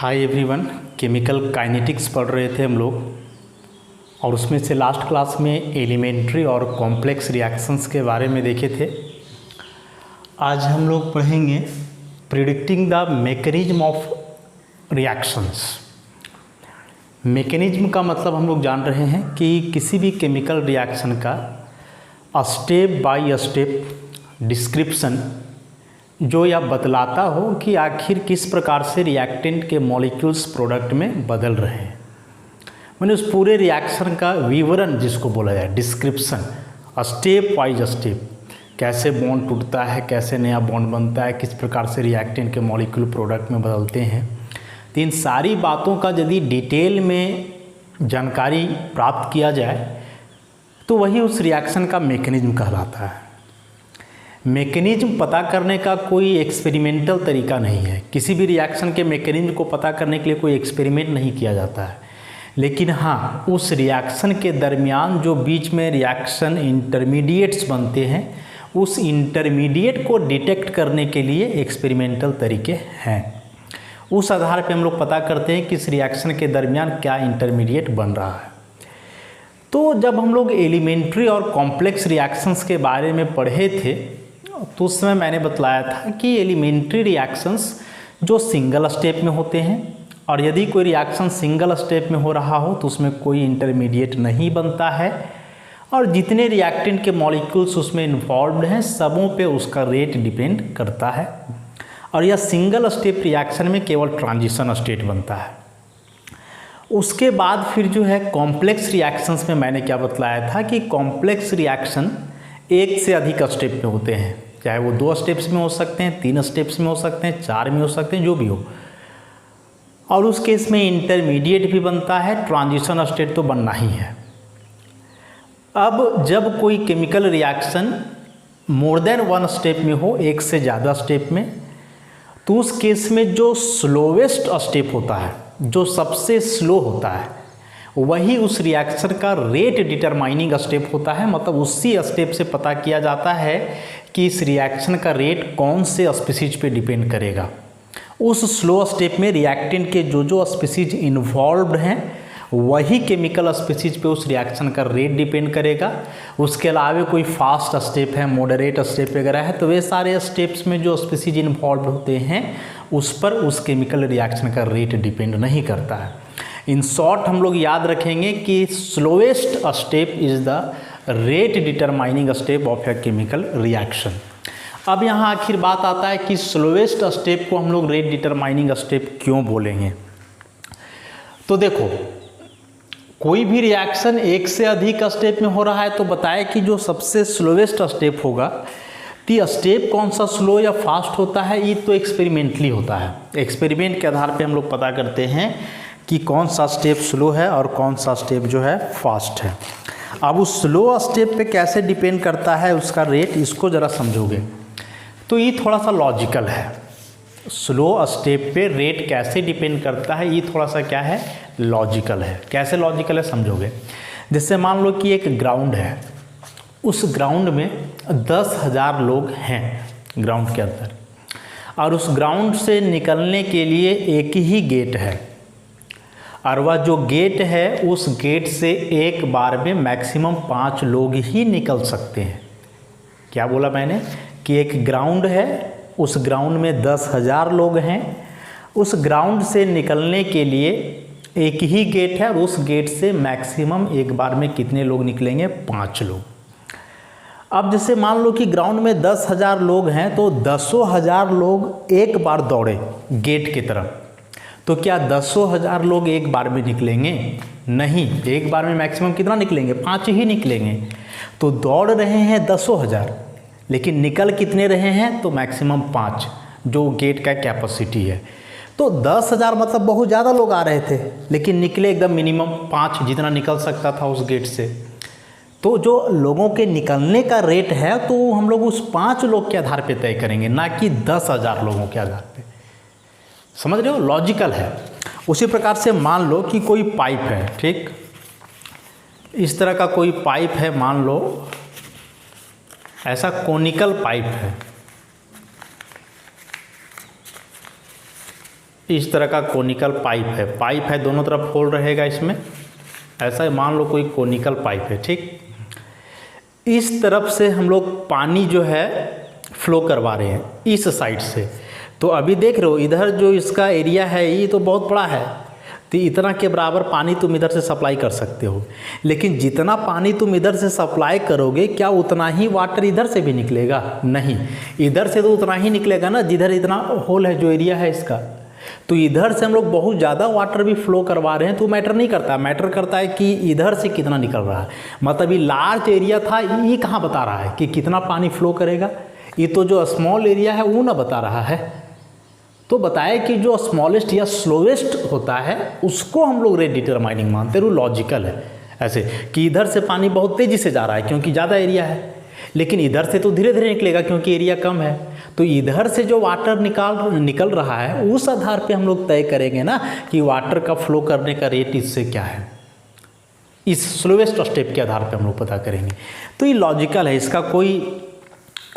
Hi everyone, chemical kinetics पढ़ रहे थे हम लोग और उसमें से लास्ट क्लास में एलिमेंट्री और कॉम्प्लेक्स रिएक्शंस के बारे में देखे थे। आज हम लोग पढ़ेंगे predicting the mechanism of reactions. Mechanism का मतलब हम लोग जान रहे हैं कि किसी भी केमिकल रिएक्शन का स्टेप बाय स्टेप डिस्क्रिप्शन जो यह बतलाता हो कि आखिर किस प्रकार से रिएक्टेंट के मॉलिक्यूल्स प्रोडक्ट में बदल रहे हैं। मैंने उस पूरे रिएक्शन का विवरण जिसको बोला जाए डिस्क्रिप्शन, स्टेप वाइज स्टेप, कैसे बॉन्ड टूटता है, कैसे नया बॉन्ड बनता है, किस प्रकार से रिएक्टेंट के मॉलिक्यूल प्रोडक्ट में बदलते हैं। तो इन सारी बातों का यदि डिटेल में जानकारी प्राप्त किया जाए तो वही उस रिएक्शन का मैकेनिज्म कहलाता है। मैकेनिज्म पता करने का कोई एक्सपेरिमेंटल तरीका नहीं है। किसी भी रिएक्शन के मैकेनिज्म को पता करने के लिए कोई एक्सपेरिमेंट नहीं किया जाता है, लेकिन हाँ, उस रिएक्शन के दरमियान जो बीच में रिएक्शन इंटरमीडिएट्स बनते हैं, उस इंटरमीडिएट को डिटेक्ट करने के लिए एक्सपेरिमेंटल तरीके हैं। उस आधार पर हम लोग पता करते हैं कि इस रिएक्शन के दरमियान क्या इंटरमीडिएट बन रहा है। तो जब हम लोग एलिमेंट्री और कॉम्प्लेक्स रिएक्शंस के बारे में पढ़े थे तो उस समय मैंने बतलाया था कि एलिमेंट्री रिएक्शंस जो सिंगल स्टेप में होते हैं, और यदि कोई रिएक्शन सिंगल स्टेप में हो रहा हो तो उसमें कोई इंटरमीडिएट नहीं बनता है, और जितने रिएक्टेंट के मॉलिक्यूल्स उसमें इन्वॉल्व्ड हैं सबों पे उसका रेट डिपेंड करता है, और यह सिंगल स्टेप रिएक्शन में केवल ट्रांजिशन स्टेट बनता है। उसके बाद फिर जो है कॉम्प्लेक्स रिएक्शंस में मैंने क्या बतलाया था कि कॉम्प्लेक्स रिएक्शन एक से अधिक स्टेप में होते हैं, चाहे वो 2 स्टेप्स में हो सकते हैं, 3 स्टेप्स में हो सकते हैं, 4 में हो सकते हैं, जो भी हो, और उस केस में इंटरमीडिएट भी बनता है, ट्रांजिशन स्टेट तो बनना ही है। अब जब कोई chemical reaction more than 1 step में हो, एक से ज़्यादा स्टेप में, तो उस केस में जो स्लोवेस्ट स्टेप होता है, जो सबसे स्लो होता है, वही उस रिएक्शन का रेट डिटरमाइनिंग स्टेप होता है। मतलब उसी स्टेप से पता किया जाता है कि इस रिएक्शन का रेट कौन से स्पीसीज पे डिपेंड करेगा। उस स्लो स्टेप में रिएक्टेंट के जो स्पीसीज इन्वॉल्व्ड हैं वही केमिकल स्पीसीज पे उस रिएक्शन का रेट डिपेंड करेगा। उसके अलावा कोई फास्ट स्टेप है, मॉडरेट स्टेप वगैरह है, तो वे सारे स्टेप्स में जो स्पीसीज इन्वॉल्व होते हैं उस पर उस केमिकल रिएक्शन का रेट डिपेंड नहीं करता है। इन शॉर्ट हम लोग याद रखेंगे कि slowest step is the rate determining step of a chemical reaction. अब यहाँ आखिर बात आता है कि स्लोएस्ट स्टेप को हम लोग रेट डिटरमाइनिंग स्टेप क्यों बोलेंगे। तो देखो, कोई भी रिएक्शन एक से अधिक स्टेप में हो रहा है तो बताए कि जो सबसे स्लोएस्ट स्टेप होगा, तो स्टेप कौन सा स्लो या फास्ट होता है ये तो एक्सपेरिमेंटली होता है। एक्सपेरिमेंट के आधार पे हम लोग पता करते हैं कि कौन सा स्टेप स्लो है और कौन सा स्टेप जो है फास्ट है। अब उस स्लो स्टेप पे कैसे डिपेंड करता है उसका रेट, इसको ज़रा समझोगे तो ये थोड़ा सा लॉजिकल है। स्लो स्टेप पे रेट कैसे डिपेंड करता है ये थोड़ा सा क्या है, लॉजिकल है। कैसे लॉजिकल है समझोगे। जैसे मान लो कि एक ग्राउंड है, उस ग्राउंड में 10,000 लोग हैं ग्राउंड के अंदर, और उस ग्राउंड से निकलने के लिए एक ही गेट है, और वह जो गेट है उस गेट से एक बार में मैक्सिमम 5 लोग ही निकल सकते हैं। क्या बोला मैंने कि एक ग्राउंड है, उस ग्राउंड में 10,000 लोग हैं, उस ग्राउंड से निकलने के लिए एक ही गेट है, और उस गेट से मैक्सिमम एक बार में कितने लोग निकलेंगे, 5 लोग। अब जैसे मान लो कि ग्राउंड में 10,000 लोग हैं तो 10,000 लोग एक बार दौड़े गेट की तरफ, तो क्या 10,000 लोग एक बार में निकलेंगे? नहीं, एक बार में मैक्सिमम कितना निकलेंगे, 5 ही निकलेंगे। तो दौड़ रहे हैं 10,000, लेकिन निकल कितने रहे हैं, तो मैक्सिमम 5, जो गेट का कैपेसिटी है। तो 10,000 मतलब बहुत ज़्यादा लोग आ रहे थे, लेकिन निकले एकदम मिनिमम 5, जितना निकल सकता था उस गेट से। तो जो लोगों के निकलने का रेट है तो हम लोग उस 5 लोग के आधार पे तय करेंगे, ना कि 10,000 लोगों के आधार पे। समझ रहे हो, लॉजिकल है। उसी प्रकार से मान लो कि कोई पाइप है, ठीक, इस तरह का कोई पाइप है, मान लो ऐसा कोनिकल पाइप है, इस तरह का कोनिकल पाइप है, दोनों तरफ होल रहेगा इसमें, ऐसा मान लो कोई कोनिकल पाइप है, ठीक। इस तरफ से हम लोग पानी जो है फ्लो करवा रहे हैं इस साइड से। तो अभी देख रहे हो इधर जो इसका एरिया है ये तो बहुत बड़ा है, तो इतना के बराबर पानी तुम इधर से सप्लाई कर सकते हो। लेकिन जितना पानी तुम इधर से सप्लाई करोगे क्या उतना ही वाटर इधर से भी निकलेगा? नहीं, इधर से तो उतना ही निकलेगा ना जिधर इतना होल है, जो एरिया है इसका। तो इधर से हम लोग बहुत ज़्यादा वाटर भी फ्लो करवा रहे हैं तो मैटर नहीं करता, मैटर करता है कि इधर से कितना निकल रहा है। मतलब ये लार्ज एरिया था, ये कहाँ बता रहा है कि कितना पानी फ्लो करेगा? ये तो जो स्मॉल एरिया है वो ना बता रहा है। तो बताए कि जो स्मॉलेस्ट या स्लोवेस्ट होता है उसको हम लोग रेट डिटरमाइनिंग मानते हैं। वो लॉजिकल है ऐसे कि इधर से पानी बहुत तेज़ी से जा रहा है क्योंकि ज़्यादा एरिया है, लेकिन इधर से तो धीरे धीरे निकलेगा क्योंकि एरिया कम है। तो इधर से जो वाटर निकल रहा है उस आधार पे हम लोग तय करेंगे ना कि वाटर का फ्लो करने का रेट इससे क्या है, इस स्लोवेस्ट स्टेप के आधार पे हम लोग पता करेंगे। तो ये लॉजिकल है, इसका कोई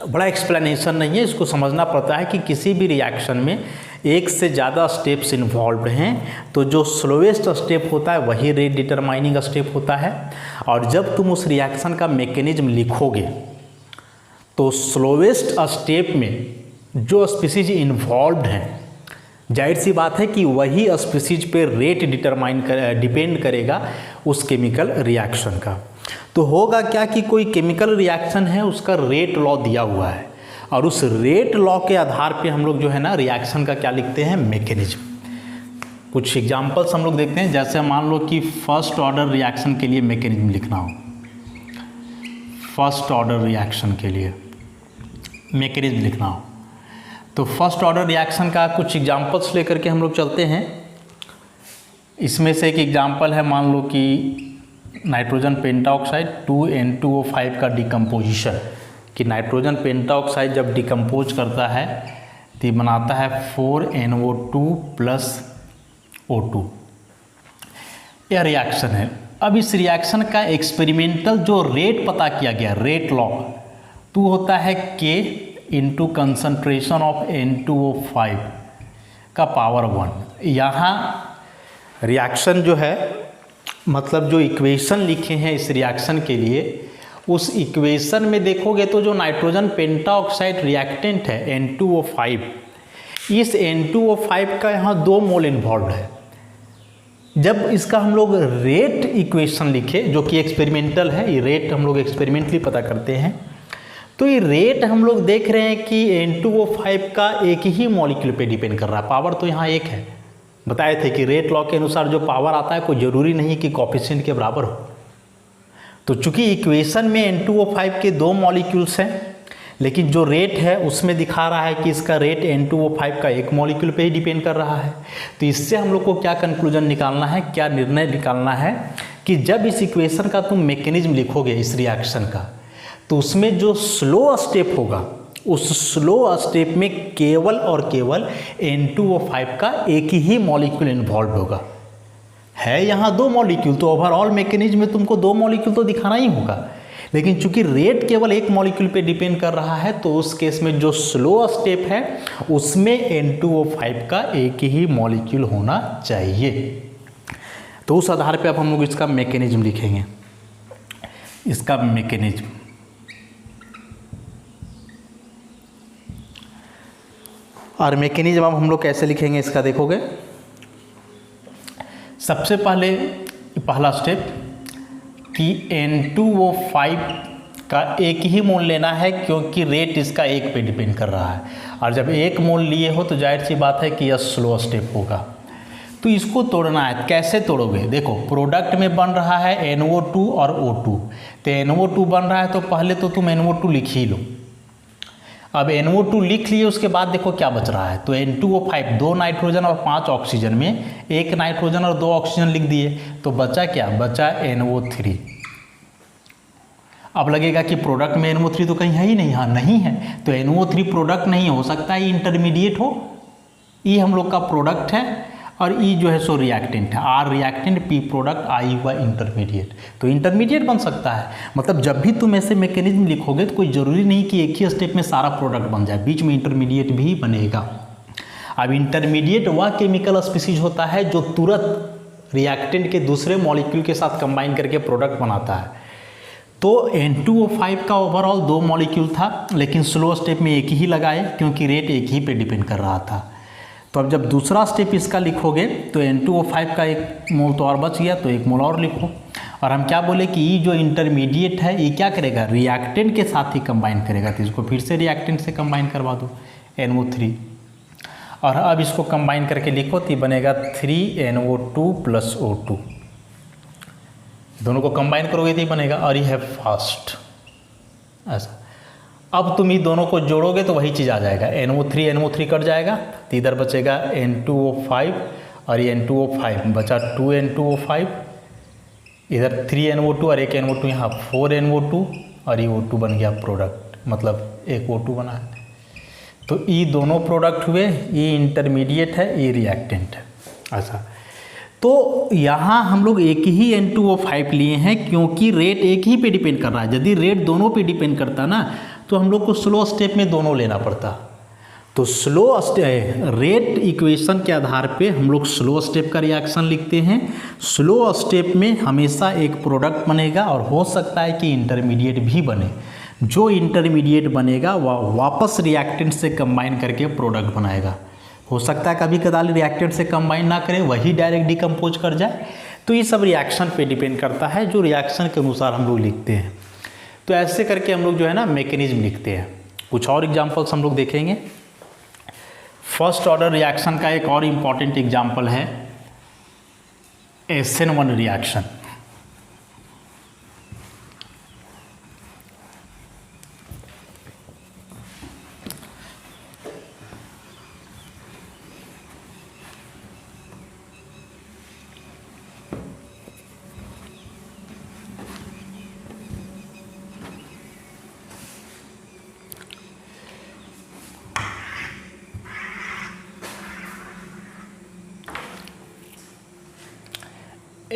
बड़ा एक्सप्लेनेशन नहीं है। इसको समझना पड़ता है कि किसी भी रिएक्शन में एक से ज़्यादा स्टेप्स इन्वॉल्व्ड हैं तो जो स्लोवेस्ट स्टेप होता है वही रेट डिटरमाइनिंग स्टेप होता है। और जब तुम उस रिएक्शन का मैकेनिज्म लिखोगे तो स्लोवेस्ट स्टेप में जो स्पीसीज इन्वॉल्व्ड हैं, जाहिर सी बात है कि वही स्पीसीज पे रेट डिपेंड करेगा उस केमिकल रिएक्शन का। तो होगा क्या कि कोई केमिकल रिएक्शन है, उसका रेट लॉ दिया हुआ है और उस रेट लॉ के आधार पे हम लोग जो है ना रिएक्शन का क्या लिखते हैं, मैकेनिज्म। कुछ एग्जांपल्स हम लोग देखते हैं, जैसे मान लो कि फर्स्ट ऑर्डर रिएक्शन के लिए मैकेनिज्म लिखना हो, फर्स्ट ऑर्डर रिएक्शन के लिए मैकेनिज्म लिखना हो तो फर्स्ट ऑर्डर रिएक्शन का कुछ एग्जांपल्स लेकर के हम लोग चलते हैं। इसमें से एक एग्जांपल है, मान लो कि नाइट्रोजन पेंटाऑक्साइड 2N2O5 का डिकम्पोजिशन, कि नाइट्रोजन पेंटाऑक्साइड जब डिकम्पोज करता है तो बनाता है 4NO2 प्लस O2। यह रिएक्शन है। अब इस रिएक्शन का एक्सपेरिमेंटल जो रेट पता किया गया, रेट लॉ, तो होता है K into concentration of N2O5 का पावर 1। यहाँ रिएक्शन जो है, मतलब जो इक्वेशन लिखे हैं इस रिएक्शन के लिए, उस इक्वेशन में देखोगे तो जो नाइट्रोजन पेंटाऑक्साइड रिएक्टेंट है N2O5, इस N2O5 का यहाँ 2 मोल इन्वॉल्व है। जब इसका हम लोग रेट इक्वेशन लिखे, जो कि एक्सपेरिमेंटल है, ये रेट हम लोग एक्सपेरिमेंटली पता करते हैं, तो ये रेट हम लोग देख रहे हैं कि N2O5 का एक ही मॉलिक्यूल पे डिपेंड कर रहा है। पावर तो यहाँ एक है, बताए थे कि रेट लॉ के अनुसार जो पावर आता है कोई ज़रूरी नहीं कि कोएफिशिएंट के बराबर हो। तो चूंकि इक्वेशन में N2O5 के 2 मॉलिक्यूल्स हैं, लेकिन जो रेट है उसमें दिखा रहा है कि इसका रेट N2O5 का एक मॉलिक्यूल पे ही डिपेंड कर रहा है। तो इससे हम लोग को क्या कंक्लूजन निकालना है, क्या निर्णय निकालना है कि जब इस इक्वेशन का तुम मैकेनिज्म लिखोगे इस रिएक्शन का, तो उसमें जो स्लो स्टेप होगा उस स्लो स्टेप में केवल और केवल N2O5 का एक ही मॉलिक्यूल इन्वॉल्व होगा। है यहाँ 2 मॉलिक्यूल, तो ओवरऑल मैकेनिज्म में तुमको 2 मॉलिक्यूल तो दिखाना ही होगा, लेकिन चूंकि रेट केवल एक मॉलिक्यूल पे डिपेंड कर रहा है तो उस केस में जो स्लो स्टेप है उसमें N2O5 का एक ही मॉलिक्यूल होना चाहिए। तो उस आधार पे अब हम लोग इसका मैकेनिज्म लिखेंगे, इसका मैकेनिज्म। और मैकेनिज्म अब हम लोग कैसे लिखेंगे इसका देखोगे। सबसे पहले पहला स्टेप कि N2O5 का एक ही मोल लेना है क्योंकि रेट इसका एक पे डिपेंड कर रहा है, और जब एक मोल लिए हो तो जाहिर सी बात है कि यह स्लो स्टेप होगा। तो इसको तोड़ना है, कैसे तोड़ोगे? देखो प्रोडक्ट में बन रहा है NO2 और O2, तो NO2 बन रहा है तो पहले तो तुम NO2 लिख ही लो। अब NO2 लिख लिए, उसके बाद देखो क्या बच रहा है, तो N2O5 2 नाइट्रोजन और 5 ऑक्सीजन में 1 नाइट्रोजन और 2 ऑक्सीजन लिख दिए, तो बचा क्या? बचा NO3। अब लगेगा कि प्रोडक्ट में NO3 तो कहीं है ही नहीं, हाँ नहीं है, तो NO3 प्रोडक्ट नहीं हो सकता, ये इंटरमीडिएट हो। ये हम लोग का प्रोडक्ट है और ई जो है सो रिएक्टेंट है, R reactant, P product, I हुआ इंटरमीडिएट, तो इंटरमीडिएट बन सकता है। मतलब जब भी तुम ऐसे मैकेनिज्म लिखोगे तो कोई ज़रूरी नहीं कि एक ही स्टेप में सारा प्रोडक्ट बन जाए, बीच में इंटरमीडिएट भी बनेगा। अब इंटरमीडिएट वह केमिकल स्पीसीज होता है जो तुरंत रिएक्टेंट के दूसरे मॉलिक्यूल के साथ कंबाइन करके प्रोडक्ट बनाता है। तो N2O5 का ओवरऑल 2 मॉलिक्यूल था, लेकिन स्लो स्टेप में एक ही लगाए क्योंकि रेट एक ही पे डिपेंड कर रहा था। तो अब जब दूसरा स्टेप इसका लिखोगे तो N2O5 का 1 मोल तो और बच गया, तो 1 मोल और लिखो। और हम क्या बोले कि ये जो इंटरमीडिएट है ये क्या करेगा, रिएक्टेंट के साथ ही कंबाइन करेगा। तो इसको फिर से रिएक्टेंट से कंबाइन करवा दो NO3, और अब इसको कंबाइन करके लिखो तो बनेगा 3NO2 + O2। दोनों को कंबाइन करोगे तो बनेगा, और ये है फास्ट ऐसा। अब तुम ये दोनों को जोड़ोगे तो वही चीज़ आ जाएगा, NO3 कट जाएगा तो इधर बचेगा N2O5 और ये N2O5 बचा 2N2O5, इधर 3NO2 और 1 NO2, यहाँ 4NO2 और ये O2 बन गया प्रोडक्ट, मतलब एक O2 बना है। तो ये दोनों प्रोडक्ट हुए, ये इंटरमीडिएट है, ये रिएक्टेंट है ऐसा। तो यहाँ हम लोग एक ही N2O5 लिए हैं क्योंकि रेट एक ही पे डिपेंड कर रहा है। यदि रेट दोनों पे डिपेंड करता ना तो हम लोग को स्लो स्टेप में दोनों लेना पड़ता। तो स्लो रेट इक्वेशन के आधार पे हम लोग स्लो स्टेप का रिएक्शन लिखते हैं। स्लो स्टेप में हमेशा एक प्रोडक्ट बनेगा और हो सकता है कि इंटरमीडिएट भी बने। जो इंटरमीडिएट बनेगा वह वापस रिएक्टेंट से कंबाइन करके प्रोडक्ट बनाएगा। हो सकता है कभी कदार रिएक्टेंट से कंबाइन ना करें, वही डायरेक्ट डिकम्पोज कर जाए। तो ये सब रिएक्शन पे डिपेंड करता है, जो रिएक्शन के अनुसार हम लोग लिखते हैं। तो ऐसे करके हम लोग जो है ना मैकेनिज्म लिखते हैं। कुछ और एग्जांपल्स हम लोग देखेंगे। फर्स्ट ऑर्डर रिएक्शन का एक और इम्पॉर्टेंट एग्जांपल है SN1 रिएक्शन।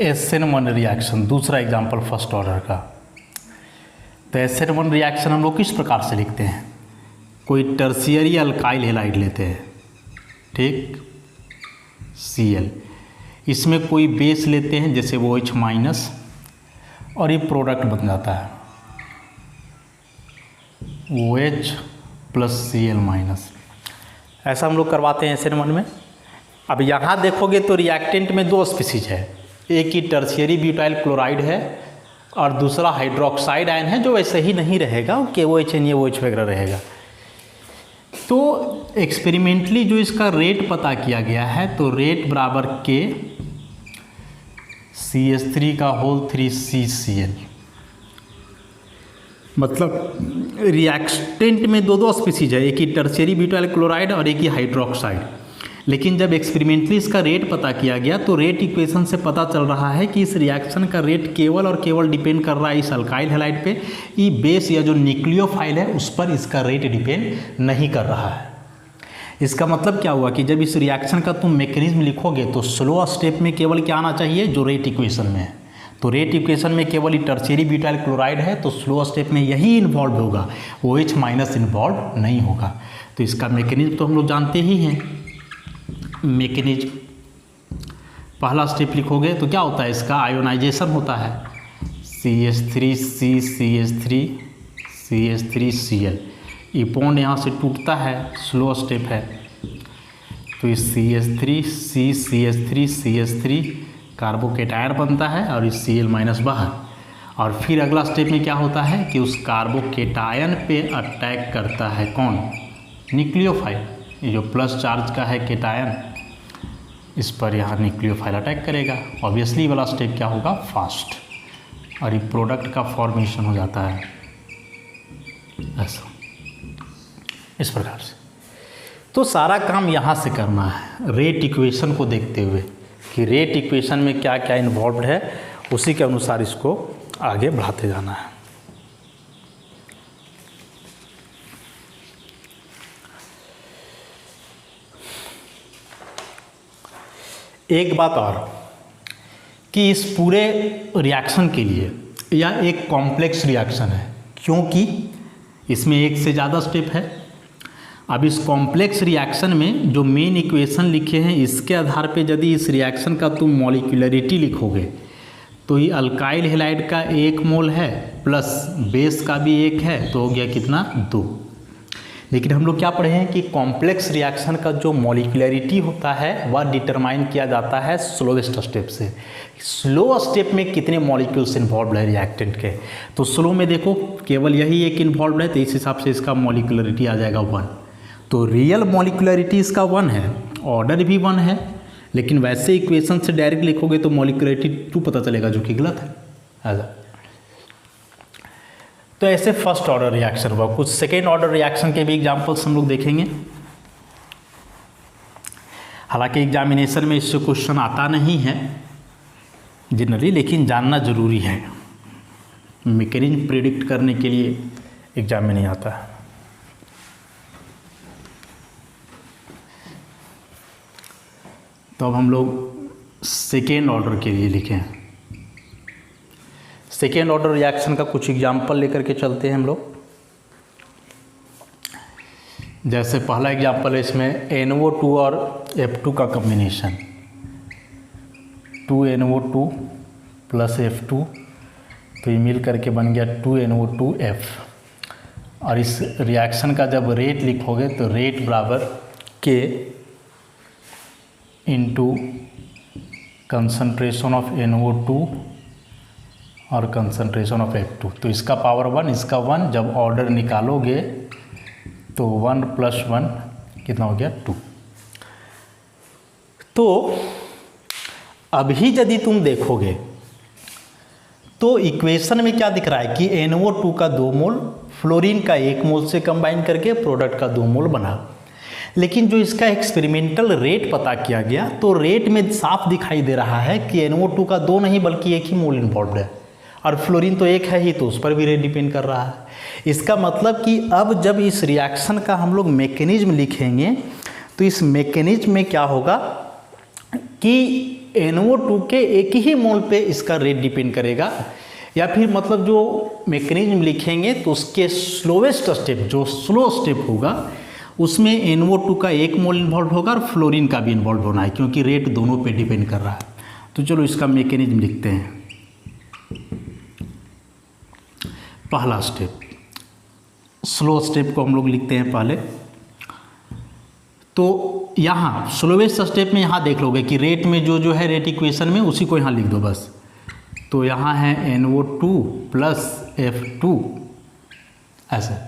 SN1 रिएक्शन, दूसरा एग्जाम्पल फर्स्ट ऑर्डर का। तो SN1 रिएक्शन हम लोग किस प्रकार से लिखते हैं। कोई टर्शियरी अल्काइल हैलाइड लेते हैं, ठीक, Cl, इसमें कोई बेस लेते हैं जैसे OH- और ये प्रोडक्ट बन जाता है OH + Cl-। ऐसा हम लोग करवाते हैं SN1 में। अब यहाँ देखोगे तो रिएक्टेंट में 2 स्पीसीज है, एक ही टर्शियरी ब्यूटाइल क्लोराइड है और दूसरा हाइड्रोक्साइड आयन है, जो वैसे ही नहीं रहेगा, KOH NaOH वगैरह रहेगा। तो एक्सपेरिमेंटली जो इसका रेट पता किया गया है, तो रेट बराबर K CH3 मतलब रिएक्टेंट में 2 स्पीसीज है, एक ही टर्शियरी ब्यूटाइल क्लोराइड और एक ही हाइड्रोक्साइड। लेकिन जब एक्सपेरिमेंटली इसका रेट पता किया गया तो रेट इक्वेशन से पता चल रहा है कि इस रिएक्शन का रेट केवल और केवल डिपेंड कर रहा है इस अल्काइल हैलाइड पे। ये बेस या जो न्यूक्लियोफाइल है उस पर इसका रेट डिपेंड नहीं कर रहा है। इसका मतलब क्या हुआ कि जब इस रिएक्शन का तुम मैकेनिज्म लिखोगे तो स्लो स्टेप में केवल क्या आना चाहिए, जो रेट इक्वेशन में है। तो रेट इक्वेशन में केवल ये टर्शियरी ब्यूटाइल क्लोराइड है, तो स्लो स्टेप में यही इन्वॉल्व होगा, OH- इन्वॉल्व नहीं होगा। तो इसका मैकेनिज्म तो हम लोग जानते ही हैं। मैकेनिज्म पहला स्टेप लिखोगे तो क्या होता है, इसका आयोनाइजेशन होता है CH3CCH3CH3Cl। ये बॉन्ड यहाँ से टूटता है, स्लो स्टेप है। तो इस CH3CCH3CH3 कार्बोकेटायन बनता है और इस Cl- बाहर। और फिर अगला स्टेप में क्या होता है कि उस कार्बोकेटायन पे अटैक करता है कौन, न्यूक्लियोफाइल। ये जो प्लस चार्ज का है केटायन, इस पर यहाँ न्यूक्लियोफाइल अटैक करेगा। ऑब्वियसली वाला स्टेप क्या होगा, फास्ट, और ये प्रोडक्ट का फॉर्मेशन हो जाता है ऐसा, इस प्रकार से। तो सारा काम यहाँ से करना है, रेट इक्वेशन को देखते हुए कि रेट इक्वेशन में क्या क्या इन्वॉल्व है, उसी के अनुसार इसको आगे बढ़ाते जाना है। एक बात और कि इस पूरे रिएक्शन के लिए यह एक कॉम्प्लेक्स रिएक्शन है, क्योंकि इसमें एक से ज़्यादा स्टेप है। अब इस कॉम्प्लेक्स रिएक्शन में जो मेन इक्वेशन लिखे हैं इसके आधार पे यदि इस रिएक्शन का तुम मॉलिक्यूलरिटी लिखोगे तो ये अल्काइल हैलाइड का 1 मोल है प्लस बेस का भी 1 है, तो हो गया कितना 2। लेकिन हम लोग क्या पढ़े हैं कि कॉम्प्लेक्स रिएक्शन का जो मॉलिक्यूलरिटी होता है वह डिटरमाइन किया जाता है स्लोवेस्ट स्टेप से। स्लो स्टेप में कितने मॉलिक्यूल्स इन्वॉल्व है रिएक्टेंट के, तो स्लो में देखो केवल यही एक इन्वॉल्व है, तो इस हिसाब से इसका मॉलिक्यूलरिटी आ जाएगा 1। तो रियल मॉलिक्यूलरिटी इसका 1 है, ऑर्डर भी 1 है, लेकिन वैसे इक्वेशन से डायरेक्ट लिखोगे तो मॉलिक्यूलरिटी 2 पता चलेगा, जो कि गलत है ऐसा। तो ऐसे फर्स्ट ऑर्डर रिएक्शन हुआ। कुछ सेकेंड ऑर्डर रिएक्शन के भी एग्जांपल्स हम लोग देखेंगे। हालांकि एग्जामिनेशन में इससे क्वेश्चन आता नहीं है जनरली, लेकिन जानना जरूरी है, मैकेनिज्म प्रिडिक्ट करने के लिए एग्जाम में नहीं आता है। तो अब हम लोग सेकेंड ऑर्डर के लिए लिखें। सेकेंड ऑर्डर रिएक्शन का कुछ एग्जाम्पल लेकर के चलते हैं हम लोग। जैसे पहला एग्जाम्पल है इसमें NO2 और F2 का कॉम्बिनेशन, 2NO2 प्लस F2, तो ये मिल करके बन गया 2NO2F। और इस रिएक्शन का जब रेट लिखोगे तो रेट बराबर K into concentration of NO2 और कंसनट्रेशन ऑफ F2। तो इसका पावर 1, इसका 1, जब ऑर्डर निकालोगे तो 1 + 1 कितना हो गया 2। तो अभी यदि तुम देखोगे तो इक्वेशन में क्या दिख रहा है कि NO2 का 2 मोल फ्लोरीन का 1 मोल से कंबाइन करके प्रोडक्ट का 2 मोल बना। लेकिन जो इसका एक्सपेरिमेंटल रेट पता किया गया तो रेट में साफ दिखाई दे रहा है कि NO2 का 2 नहीं बल्कि 1 ही मोल इन्वॉल्व है, और फ्लोरीन तो 1 है ही, तो उस पर भी रेट डिपेंड कर रहा है। इसका मतलब कि अब जब इस रिएक्शन का हम लोग मैकेनिज्म लिखेंगे तो इस मैकेनिज्म में क्या होगा कि NO2 के 1 ही मोल पे इसका रेट डिपेंड करेगा, या फिर मतलब जो मैकेनिज्म लिखेंगे तो उसके स्लोवेस्ट स्टेप, जो स्लो स्टेप होगा उसमें NO2 का 1 मोल इन्वॉल्व होगा और फ्लोरीन का भी इन्वॉल्व होना है, क्योंकि रेट दोनों पे डिपेंड कर रहा है। तो चलो इसका मैकेनिज्म लिखते हैं। पहला स्टेप, स्लो स्टेप को हम लोग लिखते हैं पहले। तो यहाँ स्लोवेस्ट स्टेप में यहाँ देख लोगे कि रेट में जो है रेट इक्वेशन में उसी को यहाँ लिख दो बस। तो यहाँ है NO2 प्लस F2, ऐसे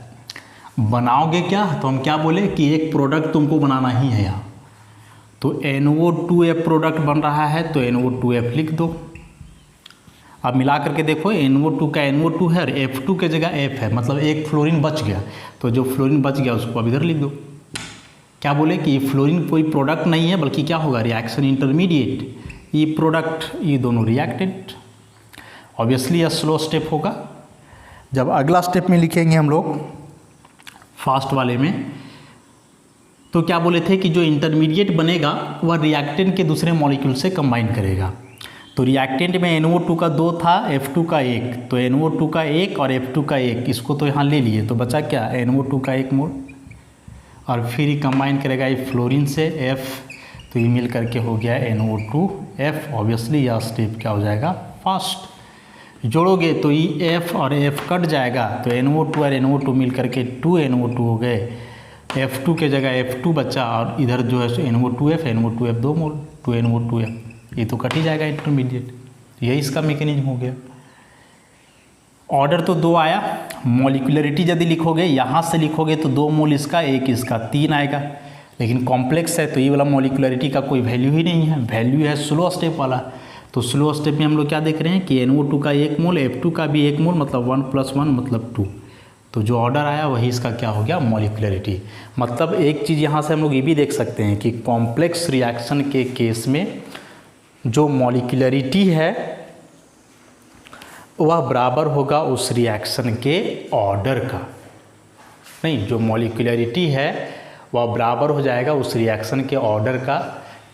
बनाओगे क्या, तो हम क्या बोले कि एक प्रोडक्ट तुमको बनाना ही है यहाँ। तो NO2F प्रोडक्ट बन रहा है तो NO2F लिख दो। अब मिला करके देखो NO2 का NO2 है और F2 के जगह F है, मतलब एक फ्लोरीन बच गया, तो जो फ्लोरीन बच गया उसको अब इधर लिख दो। क्या बोले कि ये फ्लोरीन कोई प्रोडक्ट नहीं है बल्कि क्या होगा, रिएक्शन इंटरमीडिएट, ये प्रोडक्ट, ये दोनों रिएक्टेंट। ऑब्वियसली यह स्लो स्टेप होगा। जब अगला स्टेप में लिखेंगे हम लोग फास्ट वाले में, तो क्या बोले थे कि जो इंटरमीडिएट बनेगा वह रिएक्टेंट के दूसरे मॉलिक्यूल से कंबाइन करेगा। तो रिएक्टेंट में NO2 का 2 था, F2 का 1, तो NO2 का 1 और F2 का 1 इसको तो यहाँ ले लिए, तो बचा क्या NO2 का 1 मोल, और फिर ही कंबाइन करेगा ये फ्लोरीन से F, तो ये मिल करके हो गया NO2F। ऑब्वियसली यह स्टेप क्या हो जाएगा फास्ट। जोड़ोगे तो ये F और F कट जाएगा, तो NO2 और NO2 मिल करके 2NO2 हो गए, F2 के जगह F2 बचा, और इधर जो है NO2F 2 मोल 2NO2F, ये तो कट ही जाएगा इंटरमीडिएट। यही इसका मैकेनिज्म हो गया। ऑर्डर तो 2 आया, मॉलिक्यूलरिटी यदि लिखोगे यहाँ से लिखोगे तो 2 मोल इसका 1 इसका 3 आएगा, लेकिन कॉम्प्लेक्स है तो ये वाला मॉलिक्यूलरिटी का कोई वैल्यू ही नहीं है, वैल्यू है स्लो स्टेप वाला। तो स्लो स्टेप में हम लोग क्या देख रहे हैं कि NO2 का 1 मोल, F2 का भी 1 मोल, मतलब 1 + 1 मतलब 2। तो जो ऑर्डर आया वही इसका क्या हो गया, मॉलिक्यूलरिटी। मतलब एक चीज़ यहाँ से हम लोग ये भी देख सकते हैं कि कॉम्प्लेक्स रिएक्शन के केस में जो मॉलिक्यूलरिटी है वह बराबर होगा उस रिएक्शन के ऑर्डर का। नहीं, जो मॉलिक्यूलरिटी है वह बराबर हो जाएगा उस रिएक्शन के ऑर्डर का।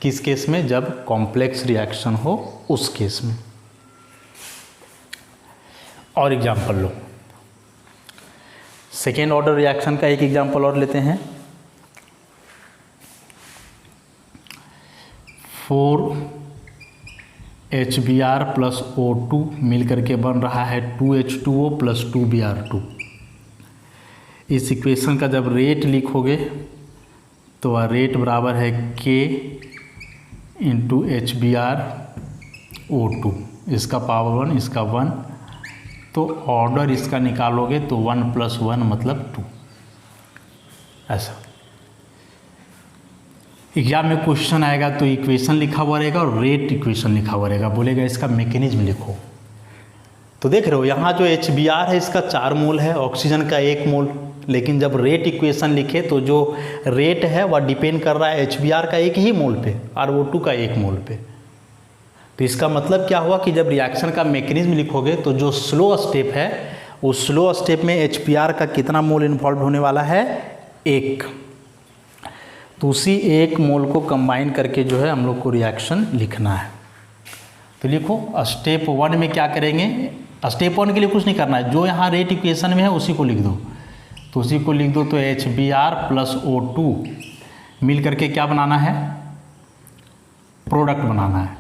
किस केस में, जब कॉम्प्लेक्स रिएक्शन हो उस केस में। और एग्जाम्पल लो, सेकेंड ऑर्डर रिएक्शन का एक एग्जाम्पल और लेते हैं। 4HBr प्लस O2 मिल करके बन रहा है 2H2O प्लस 2Br2। इस इक्वेशन का जब रेट लिखोगे तो वह रेट बराबर है K इंटू HBrO2, इसका पावर 1, इसका 1, तो ऑर्डर इसका निकालोगे तो 1 + 1 मतलब 2। ऐसा एग्जाम में क्वेश्चन आएगा तो इक्वेशन लिखा हुआ रहेगा और रेट इक्वेशन लिखा हुआ रहेगा, बोलेगा इसका मैकेनिज्म लिखो। तो देख रहे हो यहाँ जो HBr है इसका 4 मोल है, ऑक्सीजन का 1 मोल, लेकिन जब रेट इक्वेशन लिखे तो जो रेट है वह डिपेंड कर रहा है HBr का 1 ही मोल पे और O2 का 1 मोल पे। तो इसका मतलब क्या हुआ कि जब रिएक्शन का मैकेनिज्म लिखोगे तो जो स्लो स्टेप है उस स्लो स्टेप में HBr का कितना मोल इन्वॉल्व होने वाला है, 1। तो उसी 1 मोल को कंबाइन करके जो है हम लोग को रिएक्शन लिखना है। तो लिखो स्टेप 1 में क्या करेंगे, स्टेप 1 के लिए कुछ नहीं करना है, जो यहाँ रेट इक्वेशन में है उसी को लिख दो। तो उसी को लिख दो तो HBr प्लस O2 मिल करके क्या बनाना है, प्रोडक्ट बनाना है।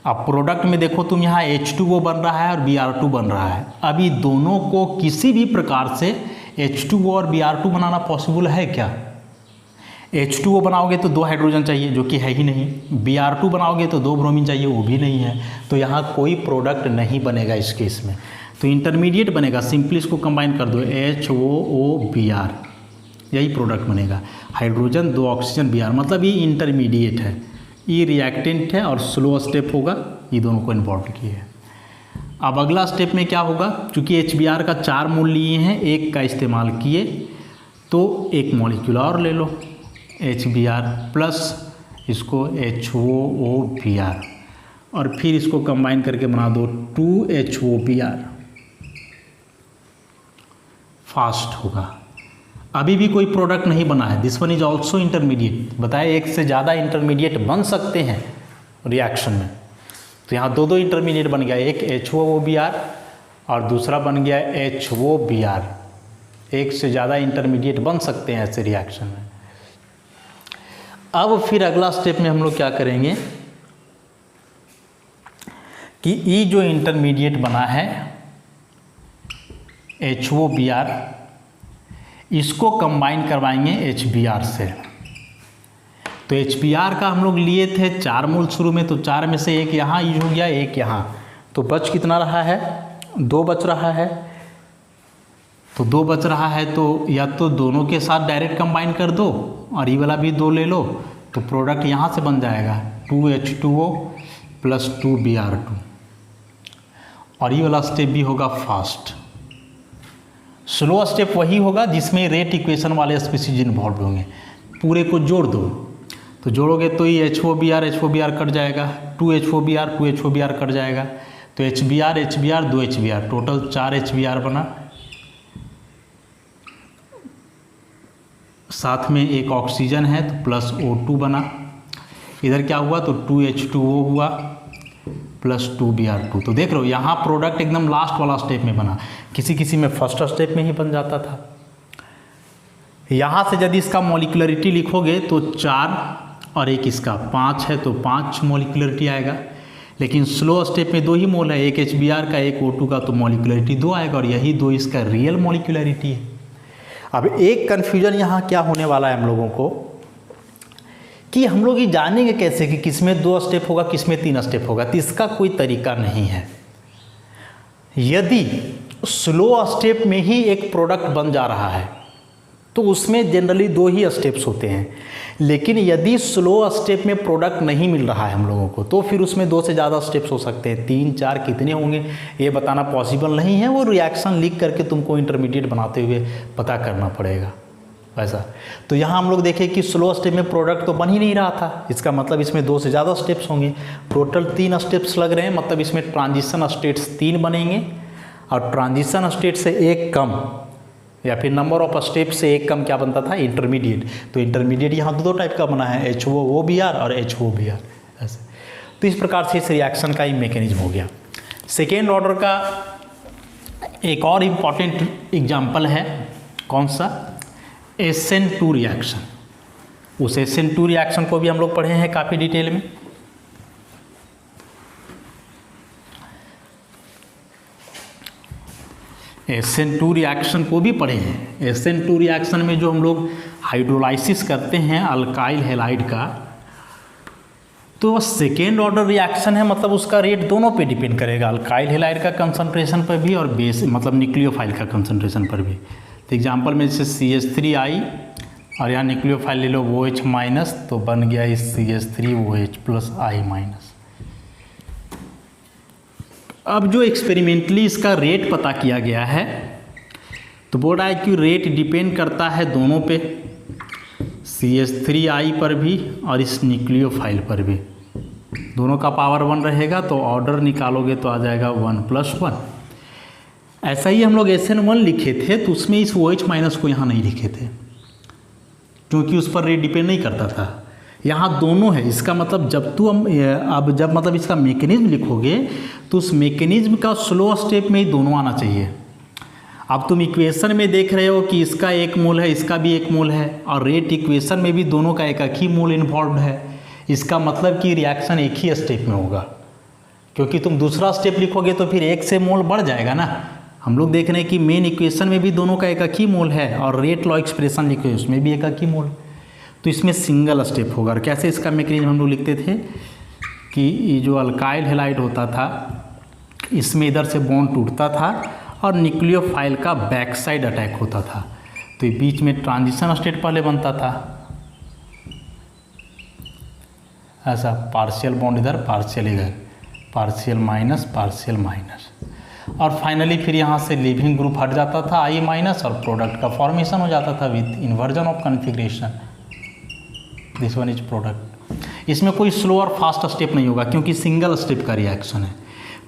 अब प्रोडक्ट में देखो तुम यहाँ H2O बन रहा है और Br2 बन रहा है। अभी दोनों को किसी भी प्रकार से H2O और Br2 बनाना पॉसिबल है क्या? H2O बनाओगे तो 2 हाइड्रोजन चाहिए जो कि है ही नहीं, Br2 बनाओगे तो 2 ब्रोमीन चाहिए, वो भी नहीं है। तो यहाँ कोई प्रोडक्ट नहीं बनेगा इस केस में, तो इंटरमीडिएट बनेगा। सिंपली इसको कंबाइन कर दो HOOBr, यही प्रोडक्ट बनेगा। हाइड्रोजन 2 ऑक्सीजन Br, मतलब ये इंटरमीडिएट है, ये रिएक्टेंट है और स्लो स्टेप होगा, ये दोनों को इन्वॉल्व किए हैं। अब अगला स्टेप में क्या होगा, चूँकि HBr का 4 मोल लिए हैं, 1 का इस्तेमाल किए तो 1 मॉलिक्यूल और ले लो HBr प्लस इसको HOOBr और फिर इसको कंबाइन करके बना दो 2HOBr, फास्ट होगा। अभी भी कोई प्रोडक्ट नहीं बना है, this one is also intermediate. बताए 1 से ज़्यादा इंटरमीडिएट बन सकते हैं रिएक्शन में, तो यहाँ 2 इंटरमीडिएट बन गया, एक HOOBr और दूसरा बन गया HOBr। 1 से ज़्यादा इंटरमीडिएट बन सकते हैं ऐसे रिएक्शन में। अब फिर अगला स्टेप में हम लोग क्या करेंगे कि ये जो इंटरमीडिएट बना है HOBr, इसको कंबाइन करवाएंगे HBr से। तो HBr का हम लोग लिए थे 4 मोल शुरू में, तो 4 में से 1 यहाँ यूज हो गया, 1 यहाँ, तो बच कितना रहा है, 2 बच रहा है। तो 2 बच रहा है तो या तो दोनों के साथ डायरेक्ट कंबाइन कर दो और ये वाला भी 2 ले लो, तो प्रोडक्ट यहाँ से बन जाएगा 2H2O प्लस 2Br2 और ये वाला स्टेप भी होगा फास्ट। स्लो स्टेप वही होगा जिसमें रेट इक्वेशन वाले स्पीशीज इन्वॉल्व होंगे। पूरे को जोड़ दो, तो जोड़ोगे तो ये HOBr कट जाएगा, 2HOBr कट जाएगा, तो HBr 2HBr, टोटल 4 HBr बना, साथ में 1 ऑक्सीजन है तो प्लस O2 बना। इधर क्या हुआ तो 2H2O हुआ प्लस 2Br2। तो देख रहे हो यहाँ प्रोडक्ट एकदम लास्ट वाला स्टेप में बना, किसी किसी में फर्स्ट स्टेप में ही बन जाता था। यहाँ से यदि इसका मॉलिक्यूलरिटी लिखोगे तो 4 और 1 इसका 5 है, तो 5 मॉलिक्यूलरिटी आएगा। लेकिन स्लो स्टेप में 2 ही मोल है, 1 HBr का 1 O2 का, तो मॉलिक्यूलरिटी 2 आएगा और यही 2 इसका रियल मॉलिक्यूलरिटी है। अब एक कन्फ्यूजन यहाँ क्या होने वाला है हम लोगों को कि हम लोग ये जानेंगे कैसे कि किसमें 2 स्टेप होगा, किसमें 3 स्टेप होगा। तो इसका कोई तरीका नहीं है। यदि स्लो स्टेप में ही एक प्रोडक्ट बन जा रहा है तो उसमें जनरली 2 ही स्टेप्स होते हैं, लेकिन यदि स्लो स्टेप में प्रोडक्ट नहीं मिल रहा है हम लोगों को तो फिर उसमें 2 से ज़्यादा स्टेप्स हो सकते हैं। 3, 4 कितने होंगे ये बताना पॉसिबल नहीं है, वो रिएक्शन लिख करके तुमको इंटरमीडिएट बनाते हुए पता करना पड़ेगा वैसा। तो यहाँ हम लोग देखें कि स्लो स्टेप में प्रोडक्ट तो बन ही नहीं रहा था, इसका मतलब इसमें 2 से ज़्यादा स्टेप्स होंगे। टोटल 3 स्टेप्स लग रहे हैं, मतलब इसमें ट्रांजिशन स्टेट्स 3 बनेंगे और ट्रांजिशन स्टेट से 1 कम या फिर नंबर ऑफ स्टेप से 1 कम क्या बनता था, इंटरमीडिएट। तो इंटरमीडिएट यहाँ 2 टाइप का बना है, HOOBr और HOBr ऐसे। तो इस प्रकार से इस रिएक्शन का ही मैकेनिज्म हो गया। सेकेंड ऑर्डर का एक और इम्पॉर्टेंट एग्जाम्पल है, कौन सा, SN2 रिएक्शन। उस SN2 रिएक्शन को भी हम लोग पढ़े हैं काफ़ी डिटेल में। SN2 रिएक्शन को भी पढ़े हैं। SN2 रिएक्शन में जो हम लोग हाइड्रोलाइसिस करते हैं अल्काइल हैलाइड का, तो सेकेंड ऑर्डर रिएक्शन है, मतलब उसका रेट दोनों पे डिपेंड करेगा, अल्काइल हैलाइड का कंसंट्रेशन पर भी और बेस मतलब न्यूक्लियोफाइल का कंसंट्रेशन पर भी। तो एग्जांपल में जैसे CH3I और यहाँ न्यूक्लियोफाइल ले लो OH माइनस, तो बन गया इस CH3OH प्लस I माइनस। अब जो एक्सपेरिमेंटली इसका रेट पता किया गया है, तो बोल रहा है कि रेट डिपेंड करता है दोनों पे, CH3I पर भी और इस न्यूक्लियोफाइल पर भी, दोनों का पावर 1 रहेगा, तो ऑर्डर निकालोगे तो आ जाएगा 1+1। ऐसा ही हम लोग SN1 लिखे थे, तो उसमें इस OH माइनस को यहाँ नहीं लिखे थे क्योंकि उस पर रेट डिपेंड नहीं करता था। यहाँ दोनों है, इसका मतलब जब मतलब इसका मैकेनिज्म लिखोगे तो उस मैकेनिज्म का स्लो स्टेप में ही दोनों आना चाहिए। अब तुम इक्वेशन में देख रहे हो कि इसका 1 मोल है, इसका भी 1 मोल है, और रेट इक्वेशन में भी दोनों का एक ही मोल इन्वॉल्व है। इसका मतलब कि रिएक्शन एक ही स्टेप में होगा, क्योंकि तुम दूसरा स्टेप लिखोगे तो फिर 1 से मोल बढ़ जाएगा ना। हम लोग देख रहे हैं कि मेन इक्वेशन में भी दोनों का एक ही मोल है, और रेट लॉ एक्सप्रेशन लिखे उसमें भी एक ही मोल, तो इसमें सिंगल स्टेप होगा। और कैसे इसका मैकेनिज्म हम लोग लिखते थे कि ये जो अल्काइल हैलाइड होता था, इसमें इधर से बॉन्ड टूटता था और न्यूक्लियोफाइल का बैक साइड अटैक होता था, तो ये बीच में ट्रांजिशन स्टेट पहले बनता था, ऐसा पार्शियल बॉन्ड इधर, पार्शियल इधर, पार्शियल माइनस, पार्शियल माइनस, और फाइनली फिर यहाँ से लिविंग ग्रुप हट जाता था I माइनस, और प्रोडक्ट का फॉर्मेशन हो जाता था with inversion of configuration. This one is product. इसमें कोई स्लो और फास्ट स्टेप नहीं होगा क्योंकि सिंगल स्टेप का रिएक्शन है।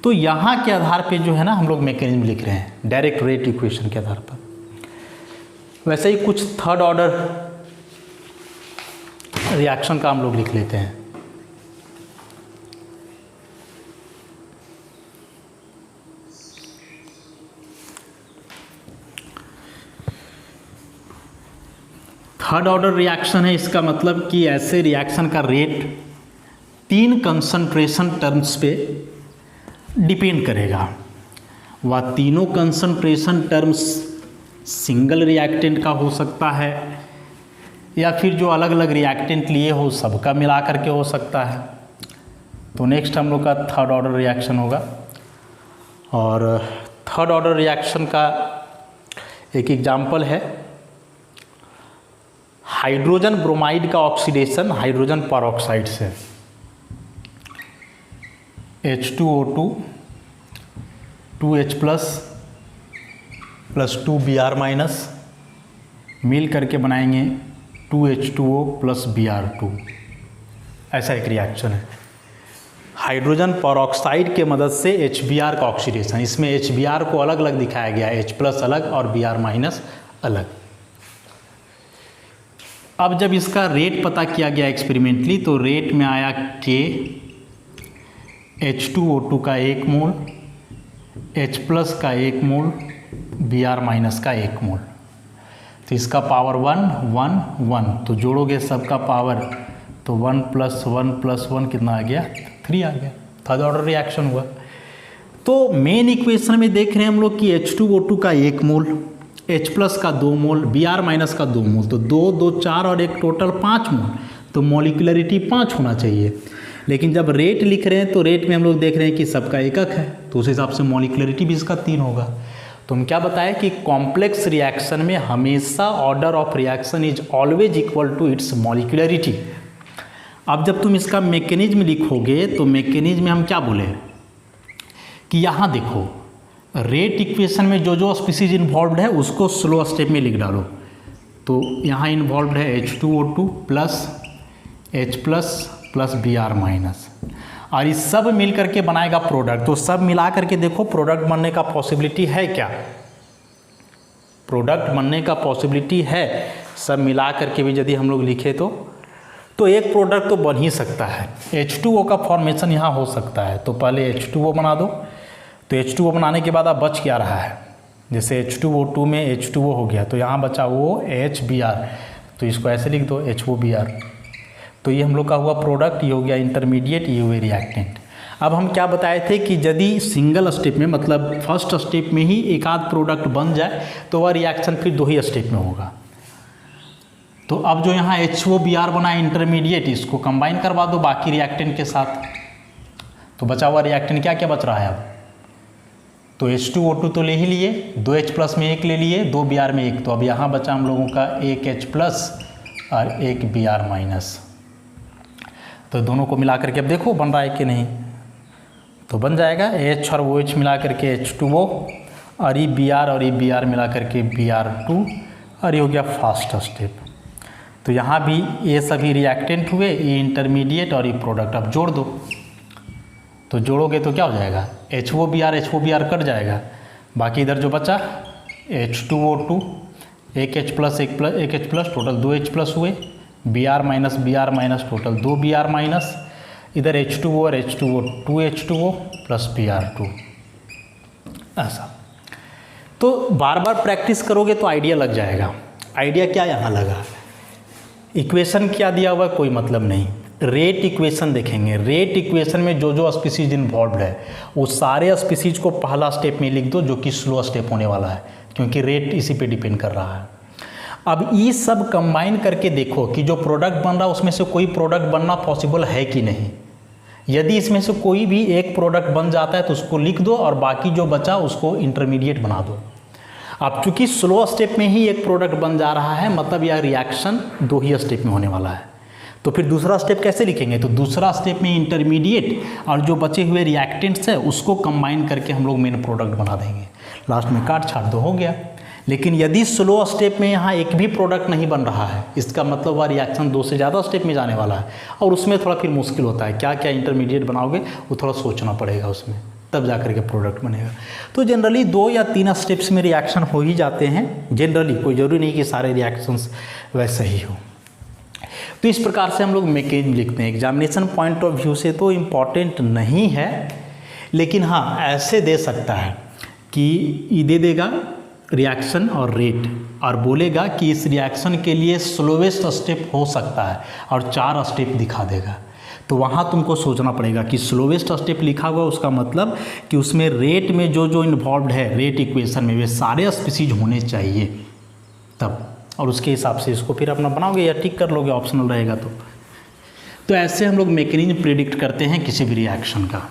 तो यहाँ के आधार पे जो है ना हम लोग मैकेनिज्म लिख रहे हैं डायरेक्ट रेट इक्वेशन के आधार पर। वैसे ही कुछ थर्ड ऑर्डर रिएक्शन का हम लोग लिख लेते हैं। थर्ड ऑर्डर रिएक्शन है, इसका मतलब कि ऐसे रिएक्शन का रेट 3 कंसंट्रेशन टर्म्स पे डिपेंड करेगा। वह तीनों कंसंट्रेशन टर्म्स सिंगल रिएक्टेंट का हो सकता है, या फिर जो अलग अलग रिएक्टेंट लिए हो सबका मिला करके हो सकता है। तो नेक्स्ट हम लोग का थर्ड ऑर्डर रिएक्शन होगा, और थर्ड ऑर्डर रिएक्शन का एक एग्जाम्पल है हाइड्रोजन ब्रोमाइड का ऑक्सीडेशन हाइड्रोजन परऑक्साइड से। H2O2 2H plus 2Br minus मिल करके बनाएंगे 2H2O प्लस Br2। ऐसा एक रिएक्शन है हाइड्रोजन परऑक्साइड के मदद से HBr का ऑक्सीडेशन। इसमें HBr को अलग अलग दिखाया गया है, H+ अलग और Br माइनस अलग। अब जब इसका रेट पता किया गया एक्सपेरिमेंटली, तो रेट में आया K H2O2 का 1 मोल, H+ का 1 मोल, Br माइनस का 1 मोल। तो इसका पावर 1 1 1, तो जोड़ोगे सबका पावर तो 1 + 1 + 1 कितना आ गया 3 आ गया। थर्ड ऑर्डर रिएक्शन हुआ। तो मेन इक्वेशन में देख रहे हैं हम लोग कि H2O2 का 1 मोल, H+ का 2 मोल, Br माइनस का 2 मोल, तो 2 2 4 और 1 टोटल 5 मोल, तो मॉलिक्यूलरिटी 5 होना चाहिए। लेकिन जब रेट लिख रहे हैं तो रेट में हम लोग देख रहे हैं कि सबका एकक है, तो उस हिसाब से मॉलिक्यूलरिटी भी इसका 3 होगा। तो हम क्या बताएं कि कॉम्प्लेक्स रिएक्शन में हमेशा order of reaction is always equal to its molecularity. अब जब तुम इसका मैकेनिज्म लिखोगे तो मैकेनिज्म में हम क्या बोले कि यहाँ देखो रेट इक्वेशन में जो जो स्पीसीज इन्वॉल्व है उसको स्लो स्टेप में लिख डालो। तो यहाँ इन्वॉल्व है H2O2 plus H+ plus Br minus, और इस सब मिल करके बनाएगा प्रोडक्ट। तो सब मिला करके देखो प्रोडक्ट बनने का पॉसिबिलिटी है क्या, प्रोडक्ट बनने का पॉसिबिलिटी है। सब मिला करके भी यदि हम लोग लिखे तो एक प्रोडक्ट तो बन ही सकता है। H2O का फॉर्मेशन यहाँ हो सकता है, तो पहले H2O बना दो। तो H2O बनाने के बाद अब बच क्या रहा है, जैसे H2O2 में H2O हो गया, तो यहाँ बचा वो HBr, तो इसको ऐसे लिख दो HOBr। तो ये हम लोग का हुआ प्रोडक्ट, ये हो गया इंटरमीडिएट, ये हुए रिएक्टेंट। अब हम क्या बताए थे कि यदि सिंगल स्टेप में, मतलब फर्स्ट स्टेप में ही एक आध प्रोडक्ट बन जाए तो वह रिएक्शन फिर 2 ही स्टेप में होगा। तो अब जो यहाँ HOBr बना है इंटरमीडिएट, इसको कंबाइन करवा दो बाकी रिएक्टेंट के साथ, तो बचा हुआ रिएक्टेंट क्या क्या बच रहा है अब, तो H2O2 तो ले ही लिए, 2H+ में 1 ले लिए, 2Br में 1, तो अब यहाँ बचा हम लोगों का 1H+ और 1 Br-, तो दोनों को मिला करके अब देखो बन रहा है कि नहीं, तो बन जाएगा H और OH मिला करके H2O और ये Br और ये Br मिला करके Br2, और ये हो गया फर्स्ट स्टेप। तो यहाँ भी ये सभी रिएक्टेंट हुए, ये इंटरमीडिएट और ये प्रोडक्ट। अब जोड़ दो, तो जोड़ोगे तो क्या हो जाएगा, HOBr कट जाएगा, बाकी इधर जो बचा H2O2, 1H+, टोटल 2H+ हुए, Br- टोटल 2Br-, इधर H2O और H2O 2H2O प्लस Br2, ऐसा। तो बार बार प्रैक्टिस करोगे तो आइडिया लग जाएगा। आइडिया क्या यहाँ लगा, इक्वेशन क्या दिया हुआ है कोई मतलब नहीं, रेट इक्वेशन देखेंगे। रेट इक्वेशन में जो जो स्पीसीज इन्वॉल्व है वो सारे स्पीसीज को पहला स्टेप में लिख दो, जो कि स्लो स्टेप होने वाला है, क्योंकि रेट इसी पे डिपेंड कर रहा है। अब ये सब कंबाइन करके देखो कि जो प्रोडक्ट बन रहा है उसमें से कोई प्रोडक्ट बनना पॉसिबल है कि नहीं। यदि इसमें से कोई भी एक प्रोडक्ट बन जाता है तो उसको लिख दो, और बाकी जो बचा उसको इंटरमीडिएट बना दो। अब चूंकि स्लो स्टेप में ही एक प्रोडक्ट बन जा रहा है, मतलब यह रिएक्शन 2 ही स्टेप में होने वाला है, तो फिर दूसरा स्टेप कैसे लिखेंगे, तो दूसरा स्टेप में इंटरमीडिएट और जो बचे हुए रिएक्टेंट्स है उसको कंबाइन करके हम लोग मेन प्रोडक्ट बना देंगे, लास्ट में काट छाट दो, हो गया। लेकिन यदि स्लो स्टेप में यहाँ एक भी प्रोडक्ट नहीं बन रहा है, इसका मतलब वह रिएक्शन 2 से ज़्यादा स्टेप में जाने वाला है, और उसमें थोड़ा फिर मुश्किल होता है, क्या क्या इंटरमीडिएट बनाओगे वो थोड़ा सोचना पड़ेगा उसमें, तब जा करके प्रोडक्ट बनेगा। तो जनरली 2 या 3 स्टेप्स में रिएक्शन हो ही जाते हैं जनरली, कोई ज़रूरी नहीं कि सारे रिएक्शंस वैसे ही हो। तो इस प्रकार से हम लोग मैकेनिज्म लिखते हैं। एग्जामिनेशन पॉइंट ऑफ व्यू से तो इम्पॉर्टेंट नहीं है, लेकिन हाँ ऐसे दे सकता है कि ये दे देगा रिएक्शन और रेट, और बोलेगा कि इस रिएक्शन के लिए स्लोवेस्ट स्टेप हो सकता है, और 4 स्टेप दिखा देगा। तो वहाँ तुमको सोचना पड़ेगा कि स्लोवेस्ट स्टेप लिखा हुआ उसका मतलब कि उसमें रेट में जो जो इन्वॉल्व है रेट इक्वेशन में, वे सारे स्पीसीज होने चाहिए तब, और उसके हिसाब से इसको फिर अपना बनाओगे या टिक कर लोगे, ऑप्शनल रहेगा। तो ऐसे हम लोग मैकेनिज्म प्रिडिक्ट करते हैं किसी भी रिएक्शन का।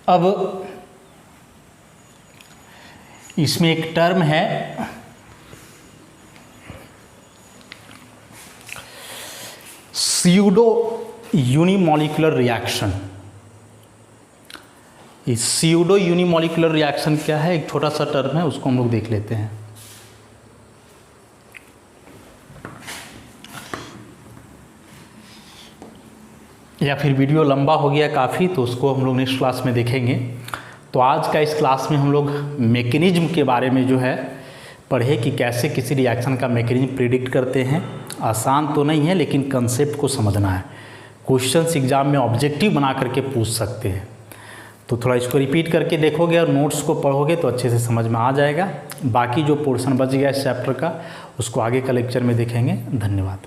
अब इसमें एक टर्म है स्यूडो यूनिमॉलिक्यूलर रिएक्शन। इस स्यूडो यूनिमॉलिक्यूलर रिएक्शन क्या है, एक छोटा सा टर्म है, उसको हम लोग देख लेते हैं। या फिर वीडियो लंबा हो गया काफ़ी, तो उसको हम लोग नेक्स्ट क्लास में देखेंगे। तो आज का इस क्लास में हम लोग मैकेनिज्म के बारे में जो है पढ़े कि कैसे किसी रिएक्शन का मैकेनिज्म प्रिडिक्ट करते हैं। आसान तो नहीं है, लेकिन कंसेप्ट को समझना है। क्वेश्चंस एग्जाम में ऑब्जेक्टिव बना करके पूछ सकते हैं, तो थोड़ा इसको रिपीट करके देखोगे और नोट्स को पढ़ोगे तो अच्छे से समझ में आ जाएगा। बाकी जो पोर्शन बच गया इस चैप्टर का, उसको आगे का लेक्चर में देखेंगे। धन्यवाद।